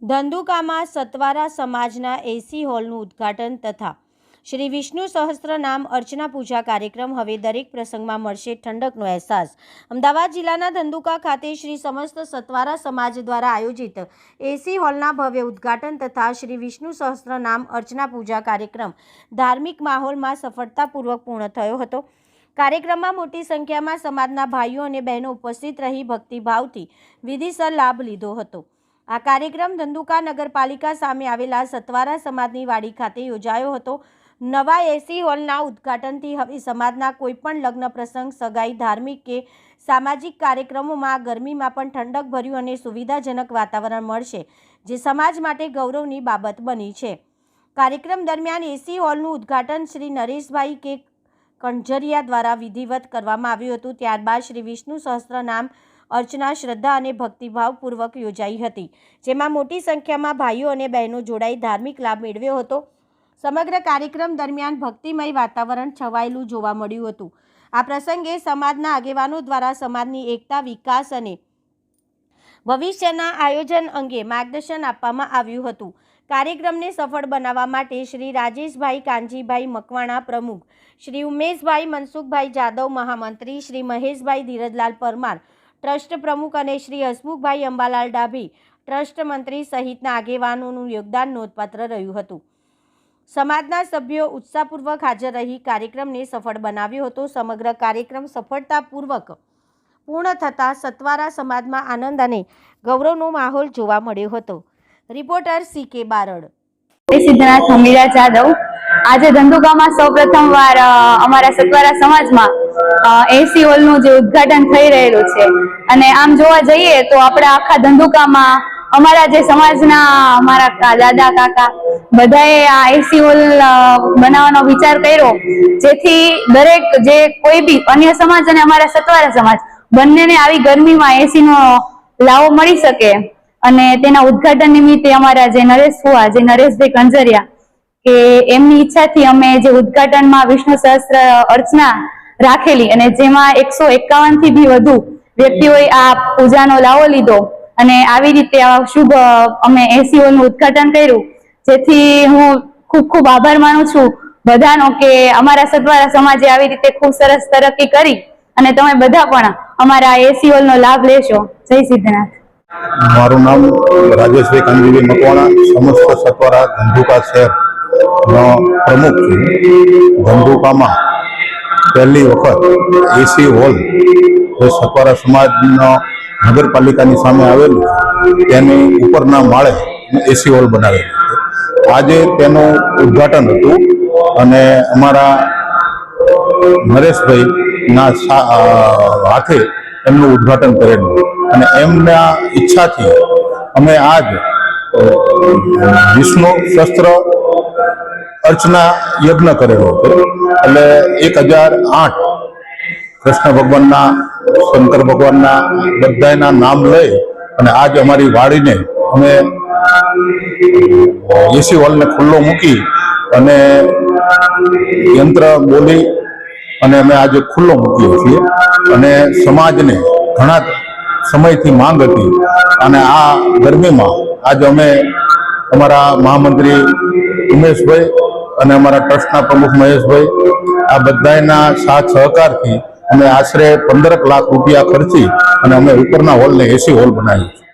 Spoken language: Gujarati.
ધંધુકામાં સતવારા સમાજના એસી હોલનું ઉદ્ઘાટન તથા શ્રી વિષ્ણુ સહસ્ત્ર નામ અર્ચના પૂજા કાર્યક્રમ। હવે દરેક પ્રસંગમાં મળશે ઠંડકનો અહેસાસ। અમદાવાદ જિલ્લાના ધંધુકા ખાતે શ્રી સમસ્ત સતવારા સમાજ દ્વારા આયોજિત એસી હોલના ભવ્ય ઉદ્ઘાટન તથા શ્રી વિષ્ણુ સહસ્ત્ર નામ અર્ચના પૂજા કાર્યક્રમ ધાર્મિક માહોલમાં સફળતાપૂર્વક પૂર્ણ થયો હતો। કાર્યક્રમમાં મોટી સંખ્યામાં સમાજના ભાઈઓ અને બહેનો ઉપસ્થિત રહી ભક્તિભાવથી વિધિસર લાભ લીધો હતો। આ કાર્યક્રમ ધંધુકા નગરપાલિકા સામે આવેલા સતવારા સમાજની વાડી ખાતે યોજાયો હતો। નવા એસી હોલના ઉદ્ઘાટનથી હવે સમાજના કોઈપણ લગ્ન પ્રસંગ, સગાઈ, ધાર્મિક કે સામાજિક કાર્યક્રમોમાં ગરમીમાં પણ ઠંડક ભર્યું અને સુવિધાજનક વાતાવરણ મળશે, જે સમાજ માટે ગૌરવની બાબત બની છે। કાર્યક્રમ દરમિયાન એસી હોલનું ઉદ્ઘાટન શ્રી નરેશભાઈ કે કણઝરિયા દ્વારા વિધિવત કરવામાં આવ્યું હતું। ત્યારબાદ શ્રી વિષ્ણુ સહસ્ત્ર નામ અર્ચના શ્રદ્ધા અને ભક્તિભાવપૂર્વક યોજાઈ હતી, જેમાં મોટી સંખ્યામાં ભાઈઓ અને બહેનો જોડાઈ ધાર્મિક લાભ મેળવ્યો હતો। સમગ્ર કાર્યક્રમ દરમિયાન ભક્તિમય વાતાવરણ છવાયેલું જોવા મળ્યું હતું। આ પ્રસંગે સમાજના આગેવાનો દ્વારા સમાજની એકતા, વિકાસ અને ભવિષ્યના આયોજન અંગે માર્ગદર્શન આપવામાં આવ્યું હતું। કાર્યક્રમને સફળ બનાવવા માટે શ્રી રાજેશભાઈ કાનજીભાઈ મકવાણા પ્રમુખ, શ્રી ઉમેશભાઈ મનસુખભાઈ જાદવ મહામંત્રી, શ્રી મહેશભાઈ ધીરજલાલ પરમાર ટ્રસ્ટ પ્રમુખ અને શ્રી હસમુખભાઈ અંબાલાલ ડાભી ટ્રસ્ટ મંત્રી સહિતના આગેવાનોનું યોગદાન નોંધપાત્ર રહ્યું હતું। સમાજના સભ્યો ઉત્સાહપૂર્વક હાજર રહી કાર્યક્રમને સફળ બનાવ્યો હતો। સમગ્ર કાર્યક્રમ સફળતાપૂર્વક પૂર્ણ થતાં સતવારા સમાજમાં આનંદ અને ગૌરવનો માહોલ જોવા મળ્યો હતો। Reporter CK Barad. સિદ્ધનાથ હમીરા જાદવ। આજે ધંધુકામાં સૌપ્રથમ વાર અમારા સતવારા સમાજમાં એસી હોલનું જે ઉદ્ઘાટન થઈ રહેલું છે, અને આમ જોવા જઈએ તો આપણા આખા ધંધુકામાં અમારા જે સમાજના અમારા દાદા કાકા બધાએ આ એસી હોલ બનાવવાનો વિચાર કર્યો, જેથી દરેક જે કોઈ બી અન્ય સમાજ અને અમારા સતવારા સમાજ બંનેને આવી ગરમીમાં એસીનો લાવો મળી શકે, અને તેના ઉદ્ઘાટન નિમિત્તે અમારા જે નરેશભાઈ કંજરિયા કે એમની ઈચ્છાથી અમે જે ઉદ્ઘાટનમાં વિષ્ણુ સહસ્ત્ર અર્ચના રાખેલી, અને જેમાં 151 થી બી વધુ વ્યક્તિઓએ આ પૂજાનો લાવો લીધો, અને આવી રીતે શુભ અમે એસી હોલનું ઉદ્ઘાટન કર્યું, જેથી હું ખૂબ આભાર માનું છું બધાનો કે અમારા સતવારા સમાજે આવી રીતે ખૂબ સરસ તરક્કી કરી, અને તમે બધા પણ અમારા એસી હોલનો લાભ લેશો। જય સિદ્ધનાથ। મારું નામ રાજેશભાઈ કાનજીભાઈ મકવાણા, સમસ્ત સતવારા ધંધુકા શહેરનો પ્રમુખ છું। ધંધુકામાં પહેલી વખત એસી હોલ જે સતવારા સમાજનો નગરપાલિકાની સામે આવેલું તેની ઉપરના માળે એસી હોલ બનાવેલું છે। આજે તેનું ઉદ્ઘાટન હતું, અને અમારા નરેશભાઈના હાથે એમનું ઉદ્ઘાટન કરેલું, અને એમના ઈચ્છાથી અમે આજ વિષ્ણુ સહસ્ત્ર અર્ચના યજ્ઞ કરેલો હતો। એટલે 1008 કૃષ્ણ ભગવાનના, શંકર ભગવાનના બધાના નામ લઈ અને આજ અમારી વાડીને અમે એસી હોલને ખુલ્લો મૂકી અને યંત્ર બોલી અને અમે આજે ખુલ્લો મૂકીએ છીએ, અને સમાજને ઘણા સમયથી માંગ હતી, અને આ ગરમીમાં આજે અમે અમારા મહામંત્રી ઉમેશભાઈ અને અમારા ટ્રસ્ટના પ્રમુખ મહેશભાઈ આ બધાના સાથ સહકારથી અમે આશરે 15 લાખ રૂપિયા ખર્ચી અને અમે ઉપરના હોલને એસી હોલ બનાવ્યો છે।